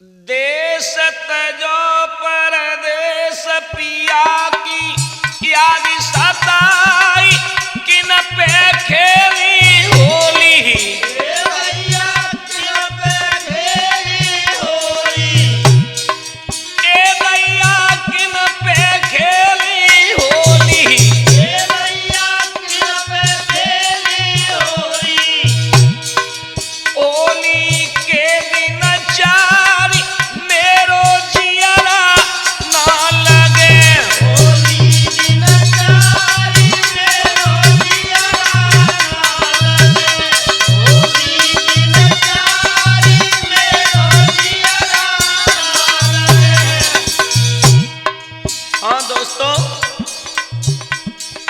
देश तजो परदेश पिया की याद सताई किन पे खेली होली।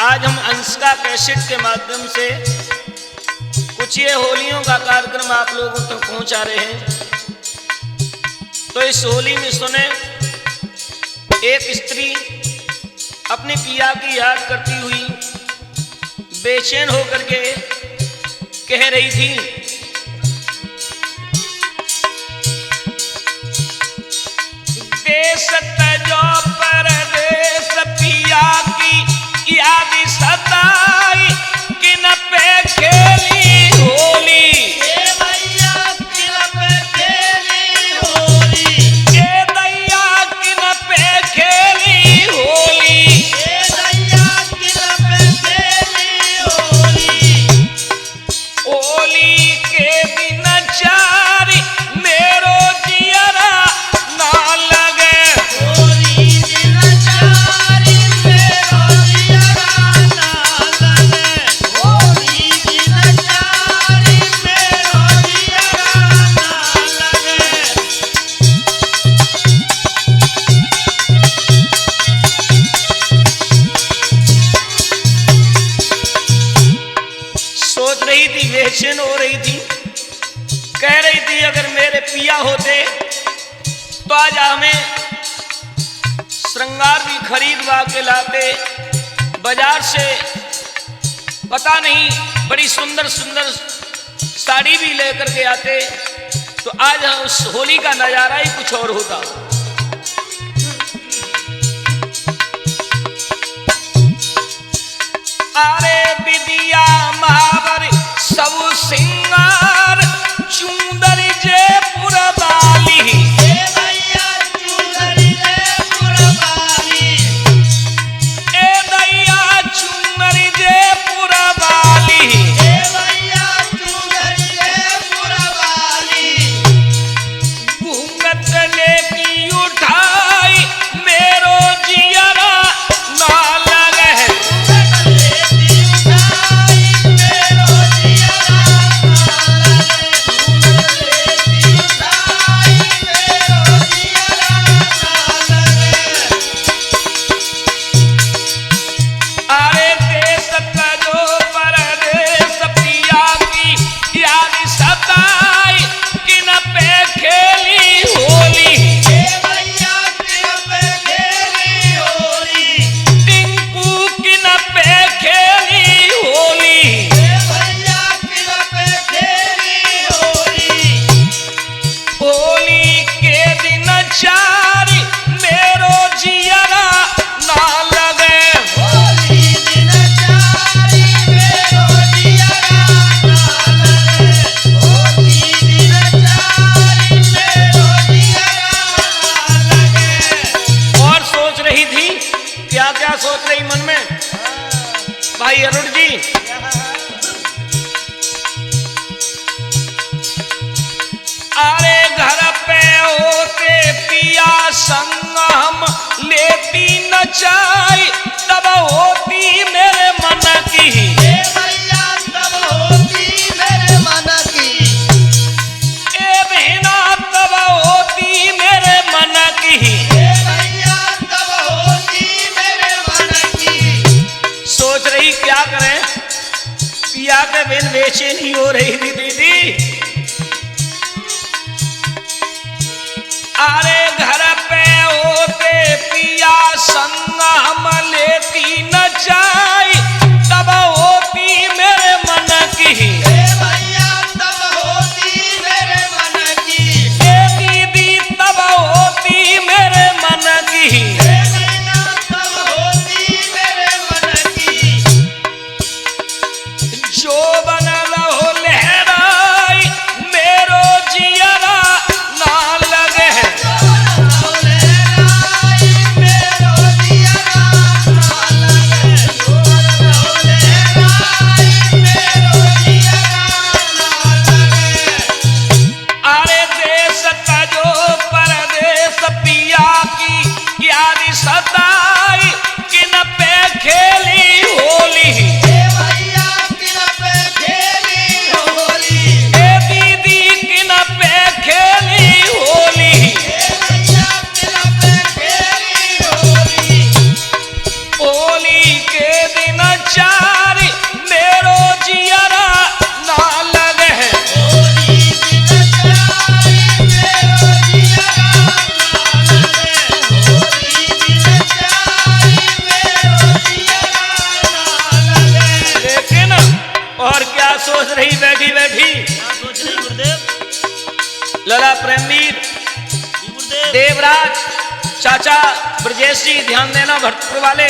आज हम अंशिका कैसेट के माध्यम से कुछ ये होलियों का कार्यक्रम आप लोगों तक पहुंचा रहे हैं। तो इस होली में सुने, एक स्त्री अपने पिया की याद करती हुई बेचैन होकर के कह रही थी, देश तजो परदेश पिया की याद सताई किन पे खेली होली। किन पे खेली होली, दैया किन पे खेली होली, दैया किन पे खेली होली। होली के दिन चारी मेरो जियरा ना लगे, होली दिन चारी मेरो जियरा ना लगे, होली दिन चारी मेरो जियरा ना लगे। सोच रही थी, बेचैन हो रही थी, कह रही थी अगर मेरे पिया होते तो आज हमें श्रृंगार भी खरीदवा के लाते, बाजार से पता नहीं बड़ी सुंदर सुंदर साड़ी भी लेकर के आते, तो आज उस होली का नजारा ही कुछ और होता। अरे विदिया महावर सब सिंगार चूंदर जयपुर वाली, ए भैया चूंदर जयपुर वाली, ए भैया चूंदर जयपुर वाली, ए भैया चूंदर जयपुर वाली। घूंघट लेकी उठाई मेरो जियरा ना लगे, सोच रही मन में भाई अरुण जी। अरे घर पे होते पिया संग हम लेती न चाय, तब होती मेरे मन की, ए भैया तब होती मेरे मन की, ए बहना तब होती मेरे मन की, ए भैया तब होती मेरे मन की। सोच रही क्या करें, पिया के बिन बेचैनी हो रही थी दीदी। अरे घर पे होते पिया संग हम लेती न चाय, तब होती मेरे मन की, ए भैया तब होती मेरे मन की, ए दीदी तब वीर देवराज चाचा ब्रजेश जी, ध्यान देना भरतपुर वाले।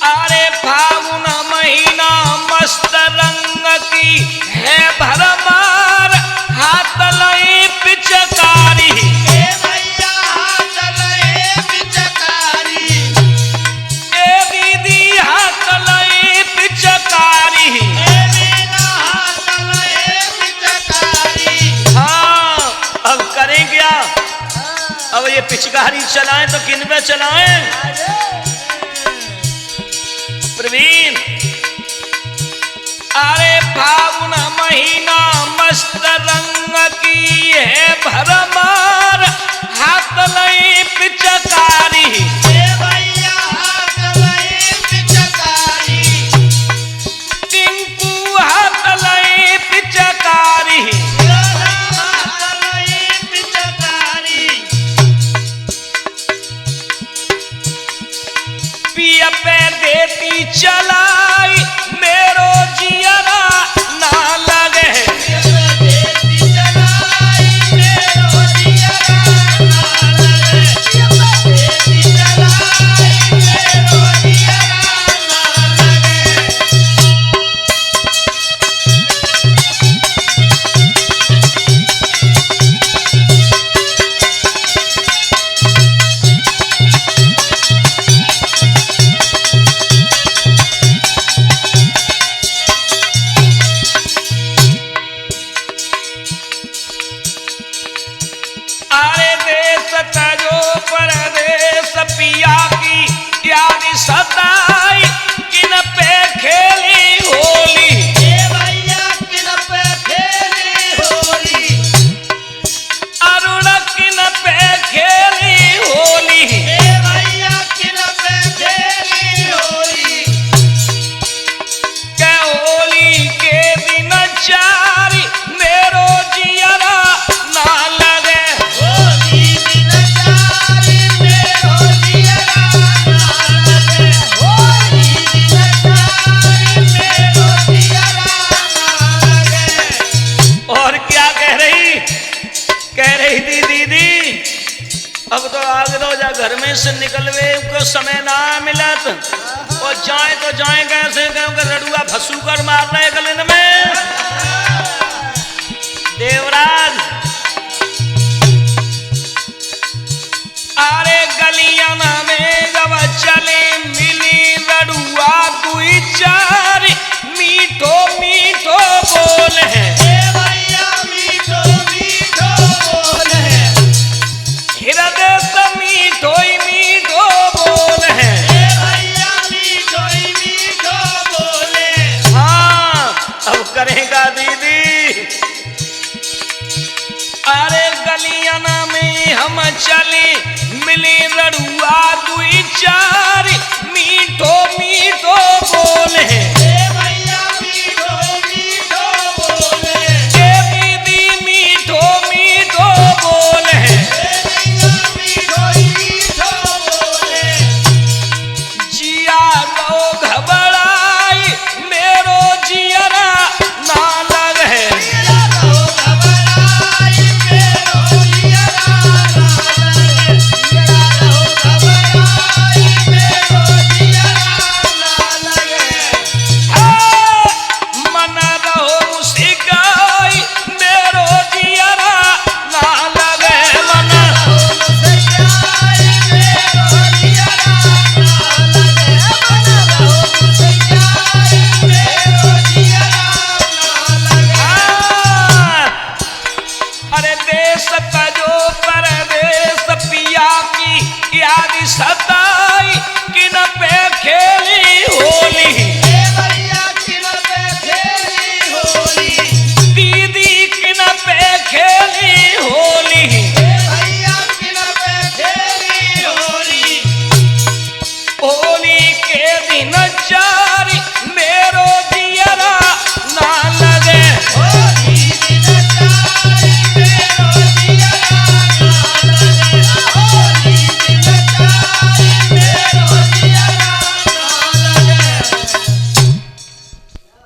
अरे फागुन महीना मस्त रंग की है भरमार, हाथ लई पिचकारी, हाथ लए पिचकारी, ए दीदी हाथ लई पिचकारी। हाथ लए पिचकारी। हाँ, अब करें क्या? अब ये पिचकारी चलाएं तो किन पे चलाएं? प्रवीण, अरे फागुन महीना मस्त रंग की है भरमार, हाथ लई पिचकारी, हाथ लए पिचकारी, टिंकू हाथ लई पिचकारी। हाथ लए पिचकारी। पिया पे देती चलाई, मेरो जियरा ना लगे, देती चलाई, मेरो जियरा ना लगे, देती चलाई, मेरो जियरा ना लगे। अरे देश तजो परदेश पिया की याद सताई, किन पे खेली होली, भैया किन पे खेली होली, अरुण किन पे खेली होली। भैया किन पे खेली होली, के होली के दिन चारी, मेरो जियरा ना लगे, होली दिन चारी, मेरो जियरा ना लगे, होली दिन चारी, मेरो जियरा ना लगे। और क्या कह रही थी दीदी? अब तो आग दो जा घर में से निकलवे को समय ना मिलत, और जाए तो जाए कैसे, क्योंकि रडुआ फंसू कर मार रहे गलन में। देवराज, अरे गलियां में जब चले मिली रडुआ दुई चार, मीठो मीठो बोल है, भैया मीठो मीठो बोले, हृदय से मीठो ही मीठो बोल है। भैया मीठो मीठो बोले। हाँ, अब करेगा दीदी। अरे गलियां में हम चले मिली रडुआ दुई चार, मीठो मीठो बोल है, भैया मीठो मीठो बोले, ए दीदी मीठो मीठो बोल है। भैया मीठो मीठो बोले, जिया लो घबराई, मेरो जियरा ना लगे, रो घबराई, मेरो जियरा ना लगे, रो घबराई, मेरो जियरा ना लगे। मन रहो मुस्काई, मेरो जियरा ना लगे, मन अरे देश तजो परदेश पिया की याद सद